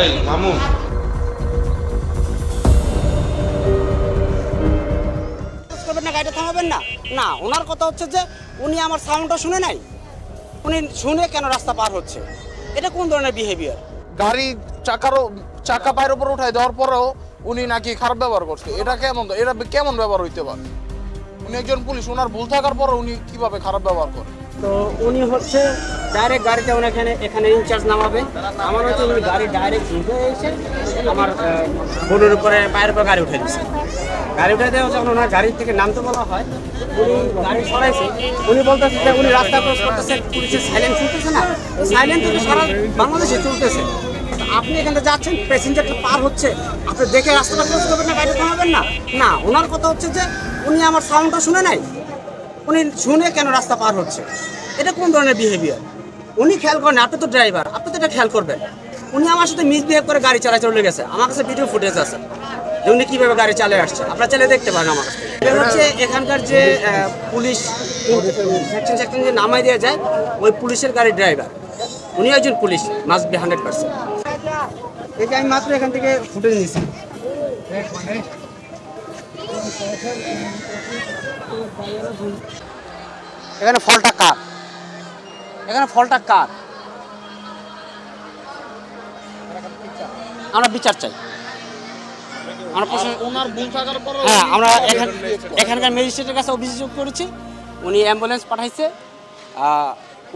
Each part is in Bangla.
ভাই মামুন। করবেন না, গাড়িটা থামাবেন না। না, ওনার কথা হচ্ছে যে উনি আমার সাউন্ডটা শুনে নাই, উনি শুনে কেন রাস্তা পার হচ্ছে, এটা কোন ধরনের বিহেভিয়ার? গাড়ি চাকা পায়ের উপর উঠাই দেওয়ার পরেও উনি নাকি খারাপ ব্যবহার করছে। এটা কেমন ব্যবহার হইতে পারে? উনি একজন পুলিশ, ওনার ভুল থাকার পরে উনি কিভাবে খারাপ ব্যবহার করে? তো উনি হচ্ছে ডাইরেক্ট গাড়িটা এখানে ইনচার্জ নামাবে। আমার হচ্ছে উনি গাড়ি ডাইরেক্ট ঢুকে এসে আমার বোনের উপরে পায়ের উপর গাড়ি উঠে দিচ্ছে। গাড়ি উঠে দেওয়া যখন ওনার গাড়ি থেকে নামতে বলা হয়, উনি গাড়ি সরাইছে। উনি বলতেছে যে উনি রাস্তা ক্রস করতেছে, পুলিশের সাইলেন্ট চলতেছে না, সাইলেন্ট তো সারা বাংলাদেশে চলতেছে। আপনি এখানে যাচ্ছেন, প্যাসেঞ্জারটা পার হচ্ছে, আপনি দেখে রাস্তাটা ক্রস করবেন না, গাড়ি থামাবেন না। না, ওনার কথা হচ্ছে যে উনি আমার সাউন্ডটা শুনে নাই, উনি শুনে কেন রাস্তা পার হচ্ছে, এটা কোন ধরনের বিহেভিয়ার? উনি খেয়াল করেন, আপনি তো ড্রাইভার, আপনি তো এটা খেয়াল করবেন। উনি আমার সাথে মিসবিহেভ করে গাড়ি চালায় চলে গেছে। আমার কাছে ভিডিও ফুটেজ আছে যে উনি কীভাবে গাড়ি চালিয়ে আসছে, আপনারা চালিয়ে দেখতে পারেন আমার কাছে। এটা হচ্ছে এখানকার যে পুলিশ সেকশন যে নামাই দেওয়া যায়, ওই পুলিশের গাড়ির ড্রাইভার, উনি একজন পুলিশ, মাস্ট বি 100%। এই যে আমি মাত্র এখান থেকে ফুটেজ নিয়েছি। এখানে ফলটা কার? আমরা বিচার চাই। হ্যাঁ, আমরা এখানকার ম্যাজিস্ট্রেটের কাছে অভিযোগ করেছি, উনি অ্যাম্বুলেন্স পাঠাইছে,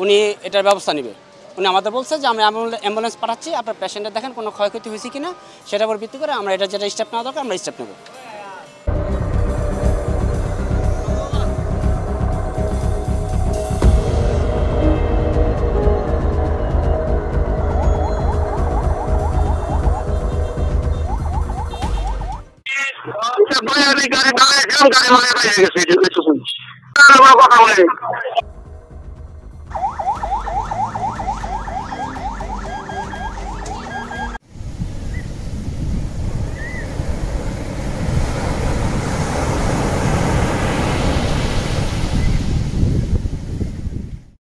উনি এটার ব্যবস্থা নেবে। উনি আমাদের বলছে যে আমি অ্যাম্বুলেন্স পাঠাচ্ছি, আপনার পেশেন্টের দেখেন কোনো ক্ষয়ক্ষতি হয়েছে কিনা, সেটার উপর ভিত্তি করে আমরা এটা যেটা স্টেপ নেওয়া দরকার আমরা স্টেপ নেব। গাড়ি গাড়ি গাড়ি গাড়ি গাড়ি গাড়ি গাড়ি গাড়ি গাড়ি গাড়ি গাড়ি গাড়ি গাড়ি গাড়ি গাড়ি গাড়ি